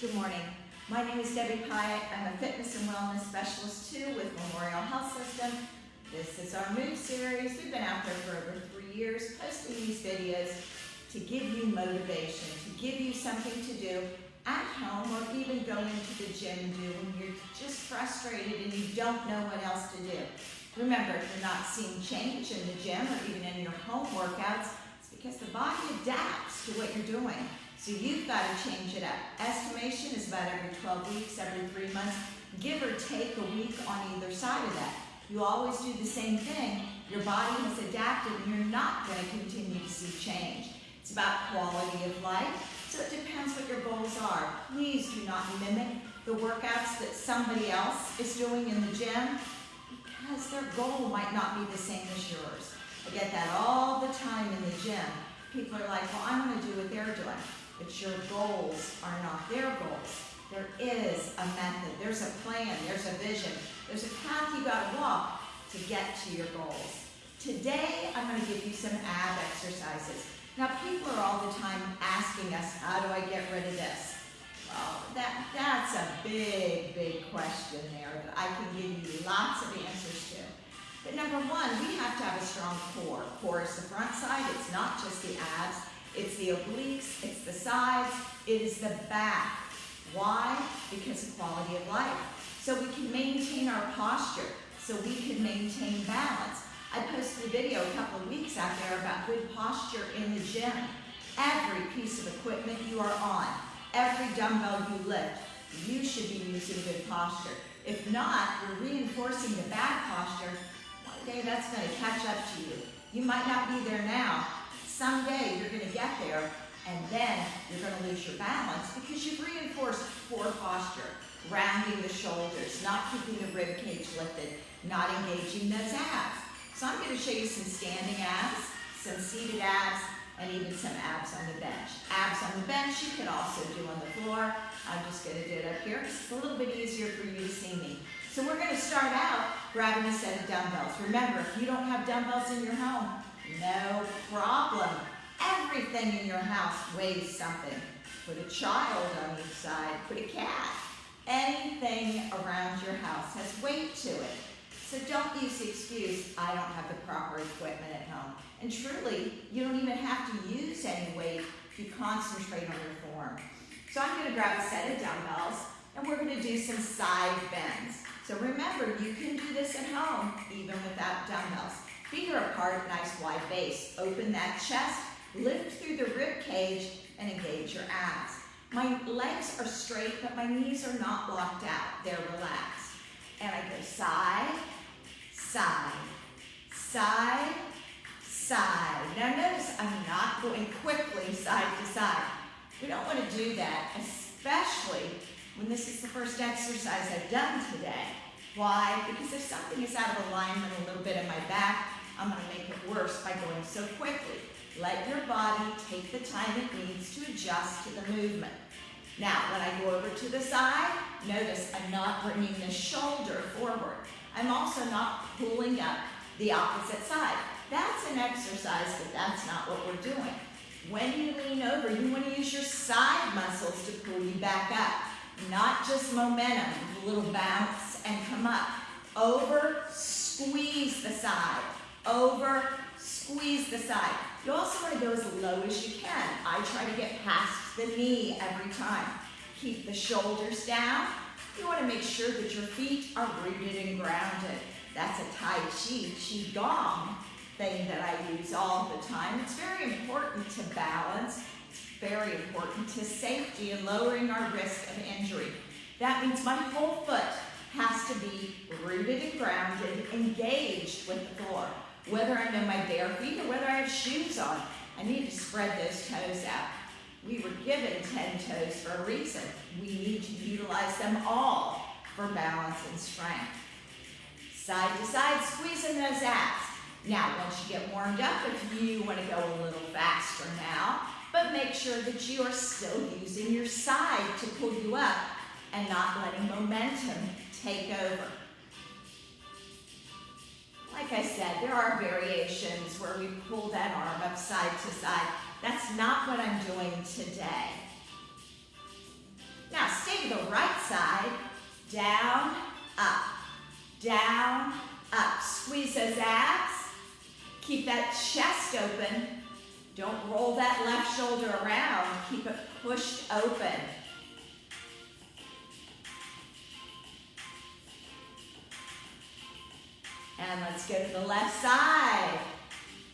Good morning. My name is Debbie Pyatt. I'm a fitness and wellness specialist too with Memorial Health System. This is our Move series. We've been out there for over 3 years posting these videos to give you motivation, to give you something to do at home or even go into the gym and do when you're just frustrated and you don't know what else to do. Remember, if you're not seeing change in the gym or even in your home workouts, it's because the body adapts to what you're doing. So you've got to change it up. Estimation is about every 12 weeks, every 3 months, give or take a week on either side of that. You always do the same thing, your body has adapted and you're not going to continue to see change. It's about quality of life, so it depends what your goals are. Please do not mimic the workouts that somebody else is doing in the gym because their goal might not be the same as yours. I get that all the time in the gym. People are like, well, I'm going to do what they're doing. But your goals are not their goals. There is a method, there's a plan, there's a vision, there's a path you got to walk to get to your goals. Today, I'm going to give you some ab exercises. Now, people are all the time asking us, how do I get rid of this? Well, that's a big question there that I can give you lots of answers to. But number one, we have to have a strong core. Core is the front side, it's not just the abs. It's the obliques, it's the sides, it is the back. Why? Because of quality of life. So we can maintain our posture, so we can maintain balance. I posted a video a couple of weeks out there about good posture in the gym. Every piece of equipment you are on, every dumbbell you lift, you should be using good posture. If not, you're reinforcing the bad posture. One day that's going to catch up to you. You might not be there now. Someday you're going to get there and then you're going to lose your balance because you've reinforced poor posture, rounding the shoulders, not keeping the rib cage lifted, not engaging those abs. So I'm going to show you some standing abs, some seated abs, and even some abs on the bench. Abs on the bench you can also do on the floor. I'm just going to do it up here because it's a little bit easier for you to see me. So we're going to start out grabbing a set of dumbbells. Remember, if you don't have dumbbells in your home, no problem. Everything in your house weighs something. Put a child on each side, put a cat. Anything around your house has weight to it. So don't use the excuse, I don't have the proper equipment at home. And truly, you don't even have to use any weight if you concentrate on your form. So I'm going to grab a set of dumbbells and we're going to do some side bends. So remember, you can do this at home even without dumbbells. Feet are apart, nice wide base. Open that chest, lift through the rib cage, and engage your abs. My legs are straight, but my knees are not locked out. They're relaxed. And I go side, side, side, side. Now notice I'm not going quickly side to side. We don't want to do that, especially when this is the first exercise I've done today. Why? Because if something is out of alignment a little bit in my back, I'm going to make it worse by going so quickly. Let your body take the time it needs to adjust to the movement. Now, when I go over to the side, notice I'm not bringing the shoulder forward. I'm also not pulling up the opposite side. That's an exercise, but that's not what we're doing. When you lean over, you want to use your side muscles to pull you back up, not just momentum, a little bounce and come up. Over, squeeze the side. Over, squeeze the side. You also want to go as low as you can. I try to get past the knee every time. Keep the shoulders down. You want to make sure that your feet are rooted and grounded. That's a Tai Chi, Qigong thing that I use all the time. It's very important to balance. It's very important to safety and lowering our risk of injury. That means my whole foot has to be rooted and grounded, engaged with the floor. Whether I'm in my bare feet or whether I have shoes on, I need to spread those toes out. We were given 10 toes for a reason. We need to utilize them all for balance and strength. Side to side, squeezing those abs. Now, once you get warmed up, if you want to go a little faster now, but make sure that you are still using your side to pull you up and not letting momentum take over. Like I said, there are variations where we pull that arm up side to side. That's not what I'm doing today. Now, the right side, down, up, down, up. Squeeze those abs. Keep that chest open. Don't roll that left shoulder around. Keep it pushed open. And let's go to the left side.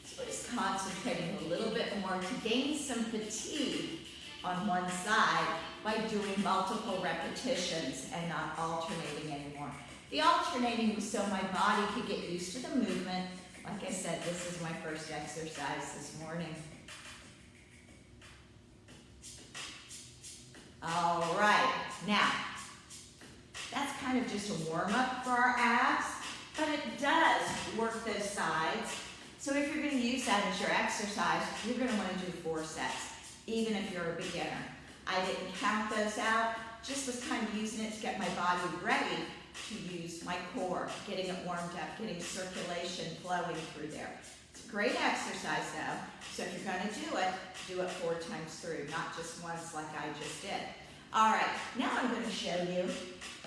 So we're just concentrating a little bit more to gain some fatigue on one side by doing multiple repetitions and not alternating anymore. The alternating was so my body could get used to the movement. Like I said, this is my first exercise this morning. All right, now, that's kind of just a warm-up for our abs, but it does work those sides. So if you're going to use that as your exercise, you're going to want to do 4 sets, even if you're a beginner. I didn't count those out, just was kind of using it to get my body ready to use my core, getting it warmed up, getting circulation flowing through there. It's a great exercise though, so if you're going to do it 4 times through, not just once like I just did. All right, now I'm going to show you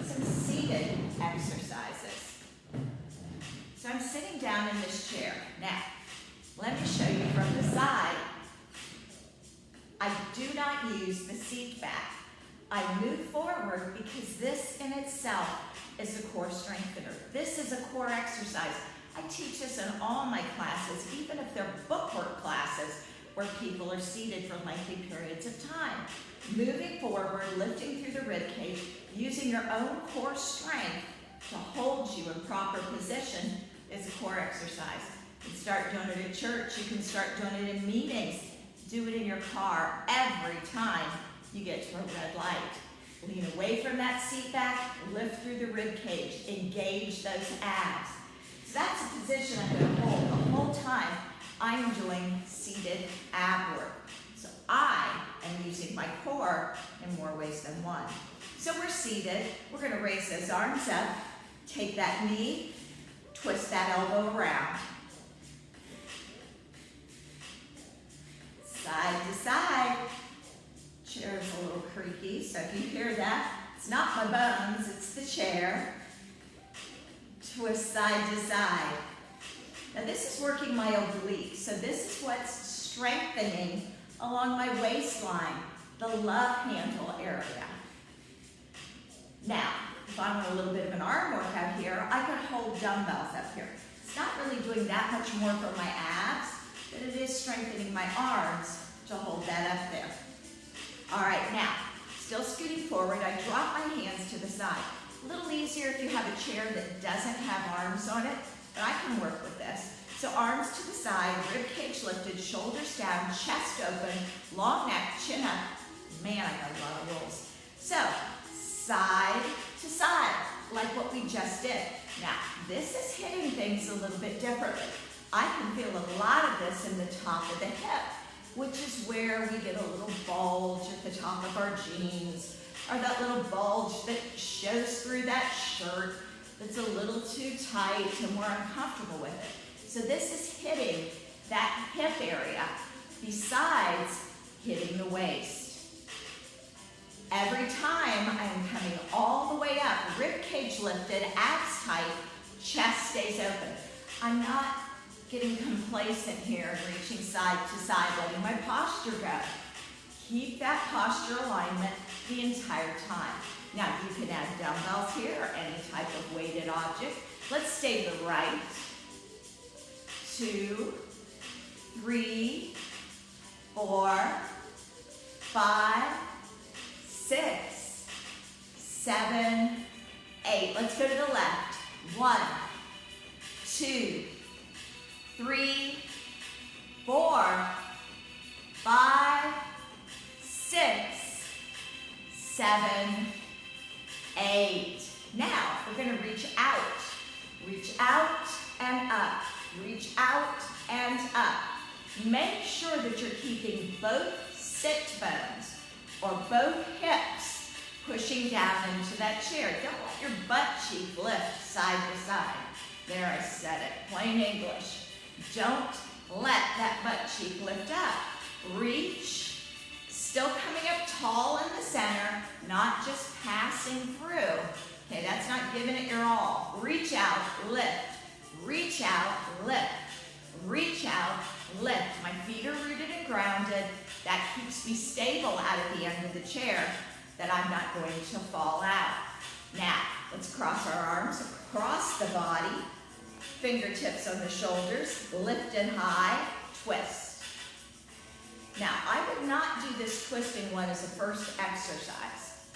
some seated exercises. So I'm sitting down in this chair. Now, let me show you from the side. I do not use the seat back. I move forward because this in itself is a core strengthener. This is a core exercise. I teach this in all my classes, even if they're bookwork classes where people are seated for lengthy periods of time. Moving forward, lifting through the rib cage, using your own core strength to hold you in proper position is a core exercise. You can start doing it at church. You can start doing it in meetings. Do it in your car every time you get to a red light. Lean away from that seat back, lift through the rib cage, engage those abs. So that's a position I'm going to hold the whole time I'm doing seated ab work. So I am using my core in more ways than one. So we're seated. We're going to raise those arms up, take that knee, twist that elbow around. Side to side. Chair's a little creaky, so if you hear that, it's not my bones, it's the chair. Twist side to side. Now this is working my obliques, so this is what's strengthening along my waistline, the love handle area. Now, if I want a little bit of an arm workout here, I could hold dumbbells up here. It's not really doing that much more for my abs, but it is strengthening my arms to hold that up there. All right, now, still scooting forward, I drop my hands to the side. A little easier if you have a chair that doesn't have arms on it, but I can work with this. So arms to the side, rib cage lifted, shoulders down, chest open, long neck, chin up. Man, I got a lot of rules. So, side to side, like what we just did. Now, this is hitting things a little bit differently. I can feel a lot of this in the top of the hip, which is where we get a little bulge at the top of our jeans, or that little bulge that shows through that shirt that's a little too tight and we're uncomfortable with it. So this is hitting that hip area besides hitting the waist. Every time I'm coming all the way up, rib cage lifted, abs tight, chest stays open. I'm not getting complacent here and reaching side to side, letting my posture go. Keep that posture alignment the entire time. Now you can add dumbbells here or any type of weighted object. Let's stay to the right. 2, 3, 4, 5, 6, 7, 8. Let's go to the left. 1, 2, 3, 4, 5, 6, 7, 8. Now we're going to reach out and up, reach out and up. Make sure that you're keeping both sit bones or both hips pushing down into that chair. Don't let your butt cheek lift side to side. There, I said it, plain English. Don't let that butt cheek lift up. Reach, Still coming up tall in the center, not just passing through. Okay, that's not giving it your all. Reach out, lift. Reach out, lift. Reach out, lift. My feet are rooted and grounded. That keeps me stable out at the end of the chair, that I'm not going to fall out. Now, let's cross our arms across the body. Fingertips on the shoulders, lifted high, twist. Now, I would not do this twisting one as a first exercise.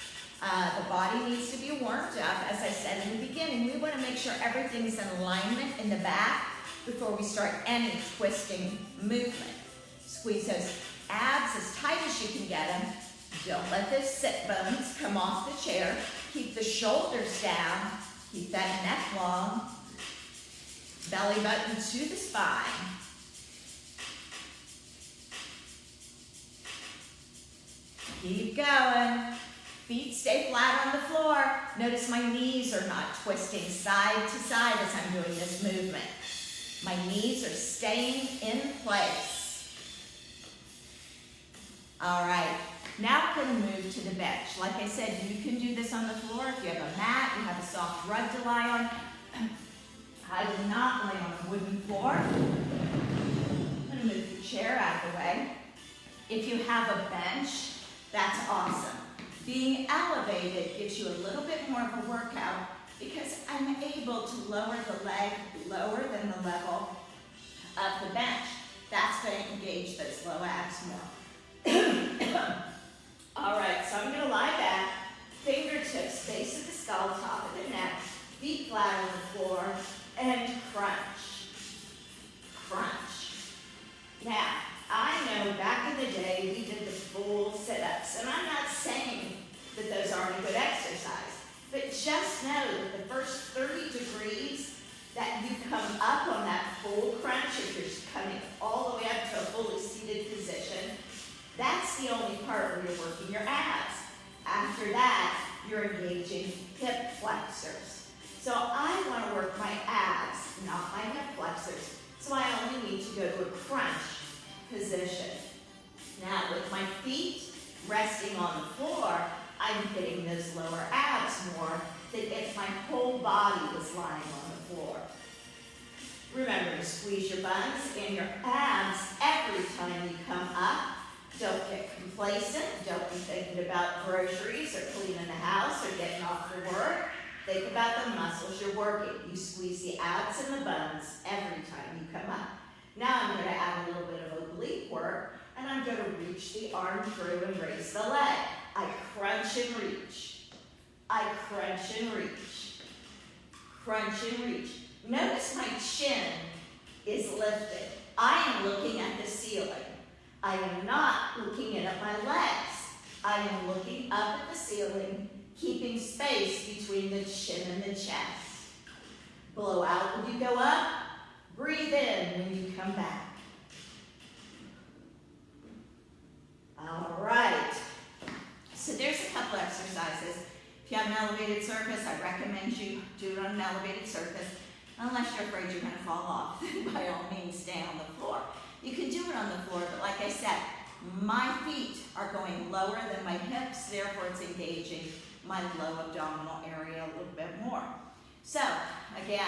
The body needs to be warmed up. As I said in the beginning, we want to make sure everything's in alignment in the back before we start any twisting movement. Squeeze those abs as tight as you can get them. Don't let those sit bones come off the chair. Keep the shoulders down. Keep that neck long. Belly button to the spine. Keep going. Feet stay flat on the floor. Notice my knees are not twisting side to side as I'm doing this movement. My knees are staying in place. All right, now we're going to move to the bench. Like I said, you can do this on the floor. If you have a mat, you have a soft rug to lie on. I will not lay on a wooden floor. I'm going to move the chair out of the way. If you have a bench, that's awesome. Being elevated gives you a little bit more of a workout because I'm able to lower the leg lower than the level of the bench. That's going to engage those low abs more. All right, so I'm going to lie back, fingertips, base of the skull, top of the neck, feet flat on the floor, and crunch. Crunch. Now, I know back in the day we did the full sit-ups, and I'm not saying that those aren't a good exercise, but just know that the first 30 degrees that you come up on that full crunch, if you're coming all the way up to a fully seated position, that's the only part where you're working your abs. After that, you're engaging hip flexors. So I want to work my abs, not my hip flexors. So I only need to go to a crunch position. Now with my feet resting on the floor, I'm hitting those lower abs more than if my whole body was lying on the floor. Remember to squeeze your buns and your abs every time you come up. Don't get complacent. Don't be thinking about groceries or cleaning the house or getting off for work. Think about the muscles you're working. You squeeze the abs and the buns every time you come up. Now I'm going to add a little bit of oblique work, and I'm going to reach the arm through and raise the leg. I crunch and reach. I crunch and reach. Crunch and reach. Notice my chin is lifted. I am looking at the ceiling. I am not looking in at my legs. I am looking up at the ceiling, keeping space between the chin and the chest. Blow out when you go up. Breathe in when you come back. All right. So there's a couple exercises. If you have an elevated surface, I recommend you do it on an elevated surface. Unless you're afraid you're going to fall off, then by all means stay on the floor. You can do it on the floor, but like I said, my feet are going lower than my hips, therefore it's engaging my low abdominal area a little bit more. So, again,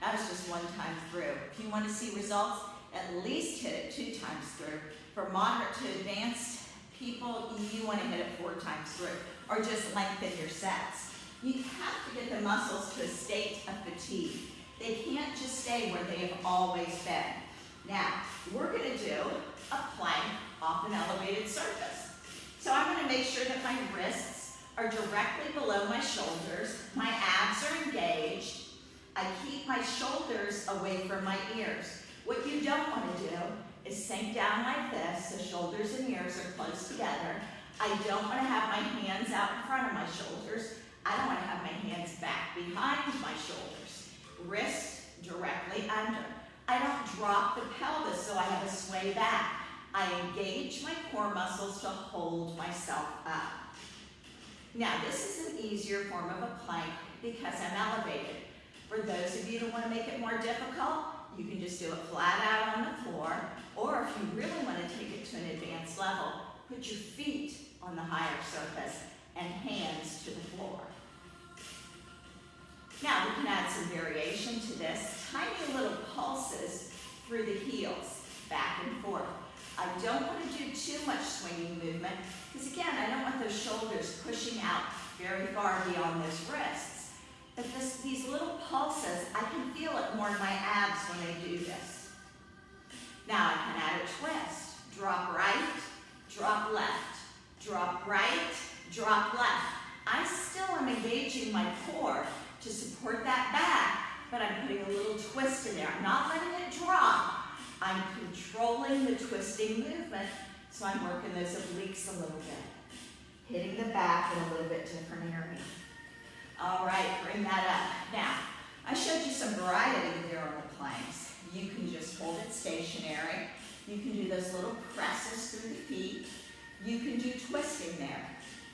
that was just one time through. If you want to see results, at least hit it 2 times through. For moderate to advanced people, you want to hit it 4 times through, or just lengthen your sets. You have to get the muscles to a state of fatigue. They can't just stay where they have always been. Now, we're going to do a plank off an elevated surface. So I'm going to make sure that my wrists are directly below my shoulders. My abs are engaged. I keep my shoulders away from my ears. What you don't want to do is sink down like this, so shoulders and ears are close together. I don't want to have my hands out in front of my shoulders. I don't want to have my hands back behind my shoulders. Wrists directly under. I don't drop the pelvis so I have a sway back. I engage my core muscles to hold myself up. Now, this is an easier form of a plank because I'm elevated. For those of you that want to make it more difficult, you can just do it flat out on the floor, or if you really want to take it to an advanced level, put your feet on the higher surface and hands to the floor. Now we can add some variation to this. Tiny little pulses through the heels, back and forth. I don't want to do too much swinging movement because again, I don't want those shoulders pushing out very far beyond those wrists. But these little pulses, I can feel it more in my abs when I do this. Now I can add a twist. Drop right, drop left. Drop right, drop left. I still am engaging my core to support that back, but I'm putting a little twist in there. I'm not letting it drop. I'm controlling the twisting movement, so I'm working those obliques a little bit. Hitting the back in a little bit different area. All right, bring that up. Now, I showed you some variety there on the planks. You can just hold it stationary. You can do those little presses through the feet. You can do twisting there.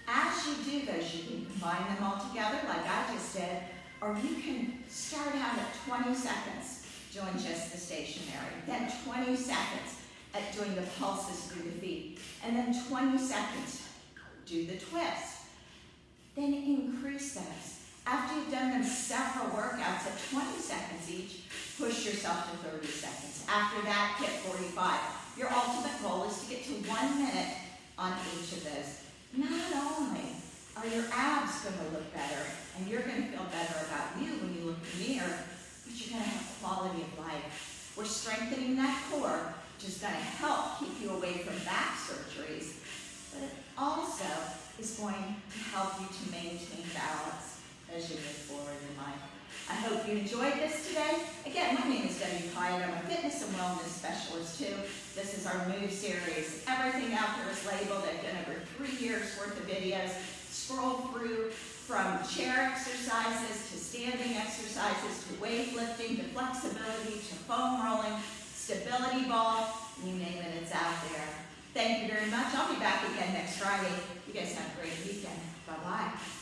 As you do those, you can combine them all together like I just did, or you can start out at 20 seconds doing just the stationary, then 20 seconds at doing the pulses through the feet, and then 20 seconds, do the twist. Then increase those. After you've done them several workouts at 20 seconds each, push yourself to 30 seconds. After that, hit 45. Your ultimate goal is to get to 1 minute on each of those. Not only are your abs going to look better, and you're going to feel better about you when you look in the mirror, but you're going to have quality of life. We're strengthening that core, which is going to help keep you away from back surgeries, but it also is going to help you to maintain balance as you move forward in life. I hope you enjoyed this today. Again, my name is Debbie Pyatt. I'm a fitness and wellness specialist too. This is our Move series. Everything out there is labeled. I've done over 3 years worth of videos. Scroll through from chair exercises to standing exercises to weightlifting to flexibility to foam rolling, stability ball, you name it, it's out there. Thank you very much. I'll be back again next Friday. You guys have a great weekend. Bye-bye.